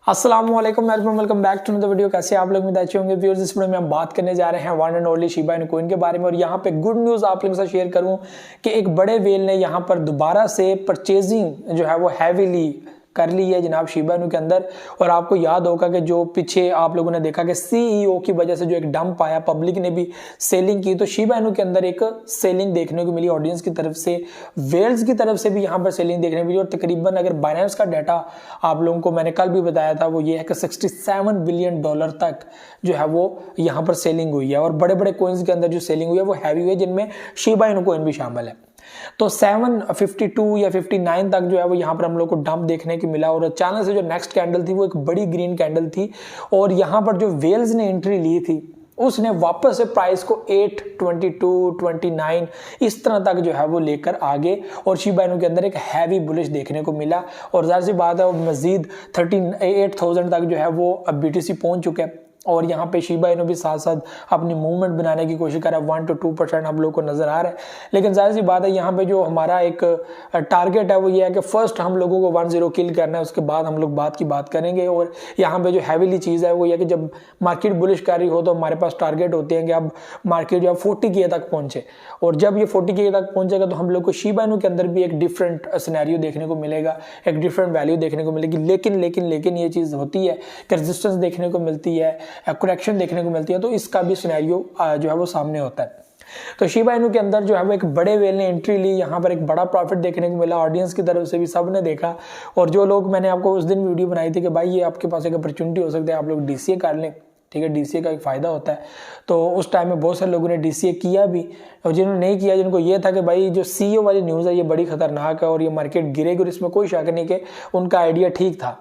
अस्सलाम वालेकुम, welcome back to the video. कैसे आप लोग में अच्छे होंगे व्यूअर्स। इस वीडियो में हम बात करने जा रहे हैं one and only Shiba Inu coin के बारे में। और यहाँ पे गुड न्यूज़ आप लोगों के साथ शेयर करूं कि एक बड़े वेल ने यहाँ पर दोबारा से परचेजिंग जो है वो हैवीली कर ली है जनाब शिबा इनु के अंदर। और आपको याद होगा कि जो पीछे आप लोगों ने देखा कि सीईओ की वजह से जो एक डंप आया, पब्लिक ने भी सेलिंग की, तो शिबा इनु के अंदर एक सेलिंग देखने को मिली ऑडियंस की तरफ से, वेल्स की तरफ से भी यहाँ पर सेलिंग देखने को मिली। और तकरीबन अगर बाइनेंस का डाटा आप लोगों को मैंने कल भी बताया था, वो ये है कि $67 बिलियन तक जो है वो यहाँ पर सेलिंग हुई है। और बड़े बड़े कोइंस के अंदर जो सेलिंग हुई है वो हैवी हुई है, जिनमें शिबा इनु कॉइन भी शामिल है। तो 752 या 59 तक जो है वो यहाँ पर हम लोग को डंप देखने को मिला। और अचानक से जो नेक्स्ट कैंडल थी वो एक बड़ी ग्रीन कैंडल थी। और यहाँ पर जो वेल्स ने एंट्री ली थी उसने वापस से प्राइस को 822 29 इस तरह तक जो है वो लेकर आगे, और शिबा इनु के अंदर एक हैवी बुलिश देखने को मिला। और जाहिर सी बात है वो मजीद 38,000 तक जो है वो अब बीटीसी पहुंच चुके हैं। और यहाँ पे शिबा इनु भी साथ साथ अपनी मूवमेंट बनाने की कोशिश कर रहा है। 1 to 2% हम लोग को नजर आ रहा है। लेकिन जाहिर सी बात है यहाँ पे जो हमारा एक टारगेट है वो ये है कि फर्स्ट हम लोगों को 10 किल करना है, उसके बाद हम लोग बात की बात करेंगे। और यहाँ पे जो हैवीली चीज़ है वो ये कि जब मार्केट बुलिश कर रही हो तो हमारे पास टारगेट होते हैं कि अब मार्केट जो है 40K तक पहुंचे। और जब ये 40K तक पहुंचेगा तो हम लोग को शिबा इनु के अंदर भी एक डिफरेंट सिनेरियो देखने को मिलेगा, एक डिफरेंट वैल्यू देखने को मिलेगी। लेकिन ये चीज़ होती है कि रेजिस्टेंस देखने को मिलती है, करेक्शन देखने को मिलती है, तो इसका भी सिनेरियो जो है वो सामने होता है। तो शिबा इनु के अंदर जो है वो एक बड़े वेल ने एंट्री ली, यहाँ पर एक बड़ा प्रॉफिट देखने को मिला, ऑडियंस की तरफ से भी सब ने देखा। और जो लोग, मैंने आपको उस दिन वीडियो बनाई थी कि भाई ये आपके पास एक अपॉर्चुनिटी हो सकती है, आप लोग डीसीए कर लें, ठीक है, डीसीए का एक फ़ायदा होता है। तो उस टाइम में बहुत सारे लोगों ने डीसीए किया भी, और जिन्होंने नहीं किया, जिनको ये था कि भाई जो सीईओ वाली न्यूज़ है ये बड़ी खतरनाक है और ये मार्केट गिरेगी, और इसमें कोई शक नहीं कि उनका आइडिया ठीक था,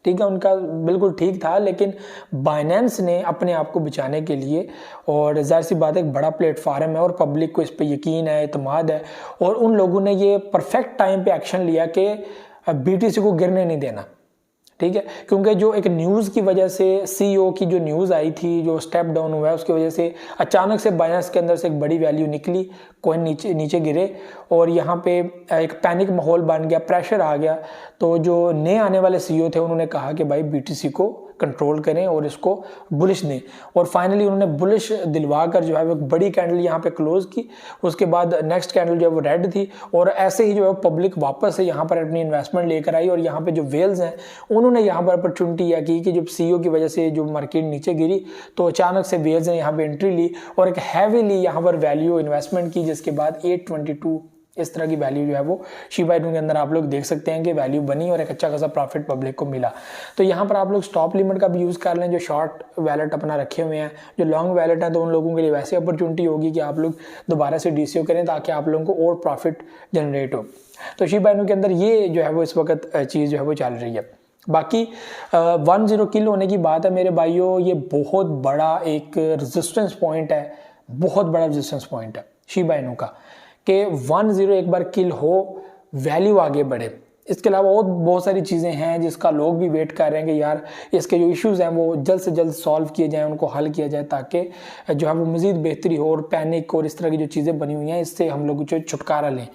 ठीक है, उनका बिल्कुल ठीक था। लेकिन बाइनेंस ने अपने आप को बचाने के लिए, और जाहिर सी बात है एक बड़ा प्लेटफार्म है और पब्लिक को इस पे यकीन है, एतमाद है, और उन लोगों ने ये परफेक्ट टाइम पे एक्शन लिया कि बीटीसी को गिरने नहीं देना, ठीक है। क्योंकि जो एक न्यूज़ की वजह से, सीईओ की जो न्यूज़ आई थी, जो स्टेप डाउन हुआ है, उसकी वजह से अचानक से बाइनेंस के अंदर से एक बड़ी वैल्यू निकली, कॉइन नीचे गिरे, और यहाँ पे एक पैनिक माहौल बन गया, प्रेशर आ गया। तो जो नए आने वाले सीईओ थे उन्होंने कहा कि भाई बीटीसी को कंट्रोल करें और इसको बुलिश दें। और फाइनली उन्होंने बुलिश दिलवा कर जो है वो एक बड़ी कैंडल यहाँ पे क्लोज की। उसके बाद नेक्स्ट कैंडल जो है वो रेड थी, और ऐसे ही जो है पब्लिक वापस से यहाँ पर अपनी इन्वेस्टमेंट लेकर आई। और यहाँ पे जो वेल्स हैं उन्होंने यहाँ पर अपॉर्चुनिटी यह की कि जब सीईओ की वजह से जो मार्केट नीचे गिरी तो अचानक से वेल्स ने यहाँ पे एंट्री ली और एक हैवीली यहाँ पर वैल्यू इन्वेस्टमेंट की, जिसके बाद 822 इस तरह की वैल्यू जो है वो शिबा इनु के अंदर आप लोग देख सकते हैं कि वैल्यू बनी और एक अच्छा खासा प्रॉफिट पब्लिक को मिला। तो यहाँ पर आप लोग स्टॉप लिमिट का भी यूज़ कर लें, जो शॉर्ट वैलेट अपना रखे हुए हैं। जो लॉन्ग वैलेट है तो उन लोगों के लिए वैसे अपॉर्चुनिटी होगी कि आप लोग दोबारा से डीसीओ करें ताकि आप लोगों को और प्रॉफिट जनरेट हो। तो शिबा इनु के अंदर ये जो है वो इस वक्त चीज़ जो है वो चल रही है। बाकी 10 किल होने की बात है मेरे भाइयों, ये बहुत बड़ा एक रेजिस्टेंस पॉइंट है, बहुत बड़ा रेजिस्टेंस पॉइंट है शिबा इनु का, कि 10 एक बार किल हो, वैल्यू आगे बढ़े। इसके अलावा और बहुत सारी चीज़ें हैं जिसका लोग भी वेट कर रहे हैं कि यार इसके जो इश्यूज़ हैं वो जल्द से जल्द सॉल्व किए जाएं, उनको हल किया जाए, ताकि जो है वो मज़ीद बेहतरी हो और पैनिक और इस तरह की जो चीज़ें बनी हुई हैं इससे हम लोग जो छुटकारा लें।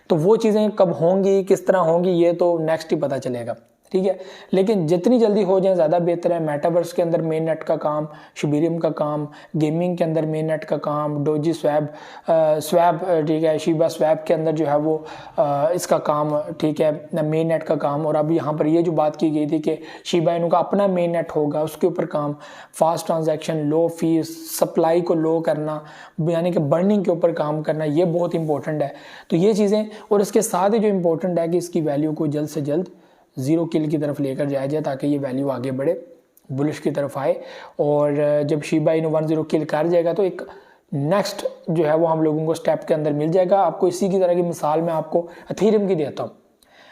तो वो चीज़ें कब होंगी, किस तरह होंगी, ये तो नेक्स्ट ही पता चलेगा, ठीक है। लेकिन जितनी जल्दी हो जाए ज़्यादा बेहतर है। मेटावर्स के अंदर मेन नेट का काम, शिबीरियम का काम, गेमिंग के अंदर मेन नेट का काम, डोजी स्वैप, ठीक है, शिबा स्वैप के अंदर जो है वो इसका काम, ठीक है, मेन नेट का काम। और अब यहाँ पर ये जो बात की गई थी कि शिबा इनु का अपना मेन नेट होगा, उसके ऊपर काम, फास्ट ट्रांजैक्शन, लो फीस, सप्लाई को लो करना, यानी कि बर्निंग के ऊपर काम करना, ये बहुत इंपॉर्टेंट है। तो ये चीज़ें, और इसके साथ ही जो इम्पोर्टेंट है कि इसकी वैल्यू को जल्द से जल्द 0 किल की तरफ लेकर जाया जाए ताकि ये वैल्यू आगे बढ़े, बुलिश की तरफ आए। और जब शिबा इनु 10 किल कर जाएगा तो एक नेक्स्ट जो है वो हम लोगों को स्टेप के अंदर मिल जाएगा। आपको इसी की तरह की मिसाल मैं आपको अथीरियम की देता हूँ।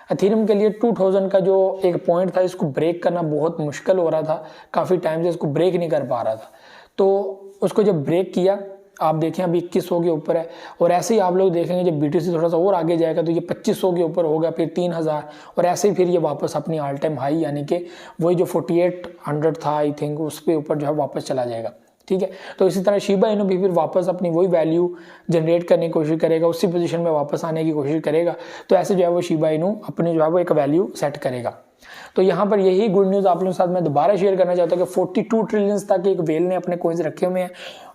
अथीरियम के लिए 2000 का जो एक पॉइंट था, इसको ब्रेक करना बहुत मुश्किल हो रहा था, काफ़ी टाइम से इसको ब्रेक नहीं कर पा रहा था। तो उसको जब ब्रेक किया, आप देखें अभी 2100 के ऊपर है। और ऐसे ही आप लोग देखेंगे जब बीटीसी थोड़ा सा और आगे जाएगा तो ये 2500 के ऊपर होगा, फिर 3000, और ऐसे ही फिर ये वापस अपनी ऑल टाइम हाई यानी कि वही जो 4800 था आई थिंक, उस पे ऊपर जो है वापस चला जाएगा, ठीक है। तो इसी तरह शिबा इनु भी फिर वापस अपनी वही वैल्यू जनरेट करने की कोशिश करेगा, उसी पोजीशन में वापस आने की कोशिश करेगा। तो ऐसे जो है वो शिबा इनु अपनी जो है वो एक वैल्यू सेट करेगा। तो यहाँ पर यही गुड न्यूज़ आप लोगों के साथ मैं दोबारा शेयर करना चाहता हूँ कि 42 ट्रिलियन तक एक वेल ने अपने कॉइन्स रखे हुए हैं,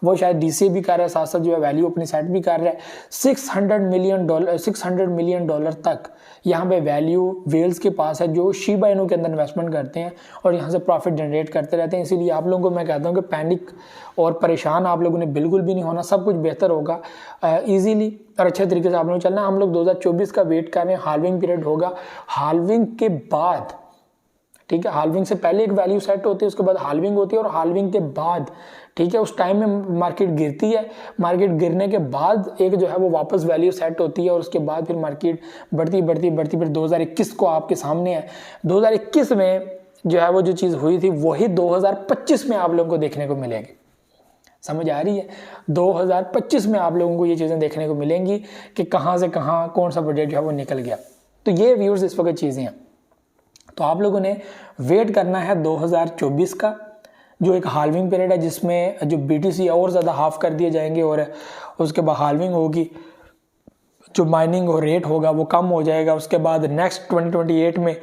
वो शायद डीसीए भी कर रहा है, साथ साथ जो है वैल्यू अपनी सेट भी कर रहा है। 600 मिलियन डॉलर तक यहाँ पे वैल्यू वेल्स के पास है जो शिबा इनू के अंदर इन्वेस्टमेंट करते हैं और यहाँ से प्रॉफिट जनरेट करते रहते हैं। इसीलिए आप लोगों को मैं कहता हूँ कि पैनिक और परेशान आप लोगों ने बिल्कुल भी नहीं होना, सब कुछ बेहतर होगा ईजीली और अच्छे तरीके से आप लोगों को चलना। हम लोग 2024 का वेट कर रहे हैं, हाल्विंग पीरियड होगा, हाल्विंग के बाद, ठीक है, हाल्विंग से पहले एक वैल्यू सेट होती है, उसके बाद हाल्विंग होती है और हाल्विंग के बाद, ठीक है, उस टाइम में मार्केट गिरती है, मार्केट गिरने के बाद एक जो है वो वापस वैल्यू सेट होती है और उसके बाद फिर मार्केट बढ़ती फिर 2021 को आपके सामने है। 2021 में जो है वो जो चीज़ हुई थी वही 2025 में आप लोगों को देखने को मिलेगी। समझ आ रही है? 2025 में आप लोगों को ये चीज़ें देखने को मिलेंगी कि कहाँ से कहाँ कौन सा प्रोजेक्ट जो है वो निकल गया। तो ये व्यूअर्स इस वक्त चीज़ें हैं। तो आप लोगों ने वेट करना है 2024 का, जो एक हाल्विंग पीरियड है जिसमें जो बीटीसी और ज़्यादा हाफ कर दिए जाएंगे और उसके बाद हाल्विंग होगी, जो माइनिंग और रेट होगा वो कम हो जाएगा। उसके बाद नेक्स्ट 2028 में,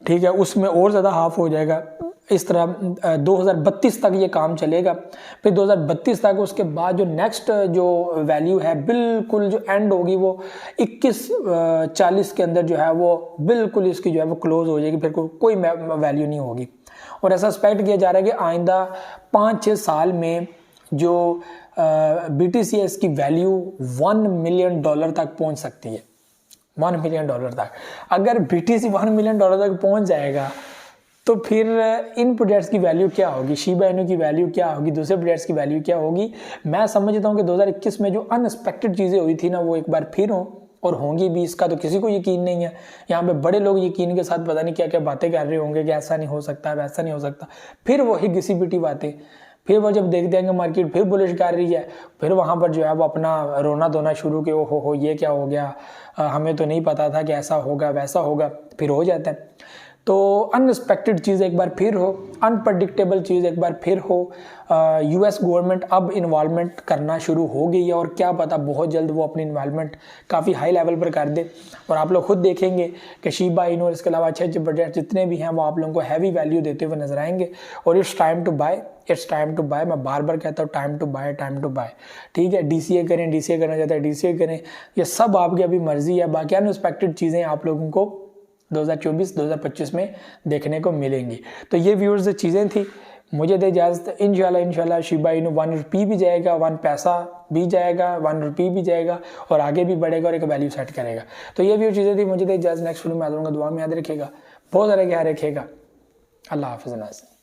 ठीक है, उसमें और ज़्यादा हाफ हो जाएगा। इस तरह 2032 तक ये काम चलेगा। फिर 2032 तक उसके बाद जो नेक्स्ट जो वैल्यू है बिल्कुल जो एंड होगी वो 2140 के अंदर जो है वो बिल्कुल इसकी जो है वो क्लोज हो जाएगी, फिर कोई वैल्यू नहीं होगी। और ऐसा एक्सपेक्ट किया जा रहा है कि आइंदा 5-6 साल में जो BTCS की वैल्यू $1 मिलियन तक पहुंच सकती है। $1 मिलियन तक अगर BTC $1 मिलियन तक पहुंच जाएगा तो फिर इन प्रोजेक्ट्स की वैल्यू क्या होगी, शिबा इनू की वैल्यू क्या होगी, दूसरे प्रोजेक्ट्स की वैल्यू क्या होगी। मैं समझता हूँ कि 2021 में जो अनएक्सपेक्टेड चीज़ें हुई थी ना वो एक बार फिर हो और होंगी भी, इसका तो किसी को यकीन नहीं है। यहाँ पे बड़े लोग यकीन के साथ पता नहीं क्या क्या बातें कर रहे होंगे कि ऐसा नहीं हो सकता, वैसा नहीं हो सकता, फिर वही घिसी पिटी बातें, फिर वो जब देख देंगे मार्केट फिर बुलिश कर रही है, फिर वहाँ पर जो है वो अपना रोना धोना शुरू के ओ हो ये क्या हो गया, हमें तो नहीं पता था कि ऐसा होगा वैसा होगा, फिर हो जाता है। तो अनएक्सपेक्टेड चीज़ एक बार फिर हो, अनप्रडिक्टेबल चीज़ एक बार फिर हो। US गवर्नमेंट अब इन्वॉल्वमेंट करना शुरू हो गई है और क्या पता बहुत जल्द वो अपनी इन्वॉल्वमेंट काफ़ी हाई लेवल पर कर दे। और आप लोग खुद देखेंगे कि शिबा इनू और इसके अलावा अच्छे अच्छे प्रोजेक्ट जितने भी हैं वो आप लोगों को हैवी वैल्यू देते हुए नजर आएंगे। और it's time to buy, it's time to buy. मैं बार बार कहता हूँ time to buy, time to buy. ठीक है, DCA करें, DCA करना चाहते हैं DCA करें, ये सब आपकी अभी मर्जी है। बाकी अनएक्सपेक्टेड चीज़ें आप लोगों को 2024-2025 में देखने को मिलेंगी। तो ये व्यूअर्स चीज़ें थी, मुझे दे इजाज़त। इंशाल्लाह शिबा इनू 1 रुपी भी जाएगा, 1 पैसा भी जाएगा, 1 रुपी भी जाएगा और आगे भी बढ़ेगा और एक वैल्यू सेट करेगा। तो ये व्यूअर्स चीज़ें थी, मुझे दे इजाज़त। नेक्स्ट वीडियो में आ जाऊँगा, दुआ में याद रखेगा, बहुत सारा ख्याल रखेगा। अल्लाह हाफ़िज़।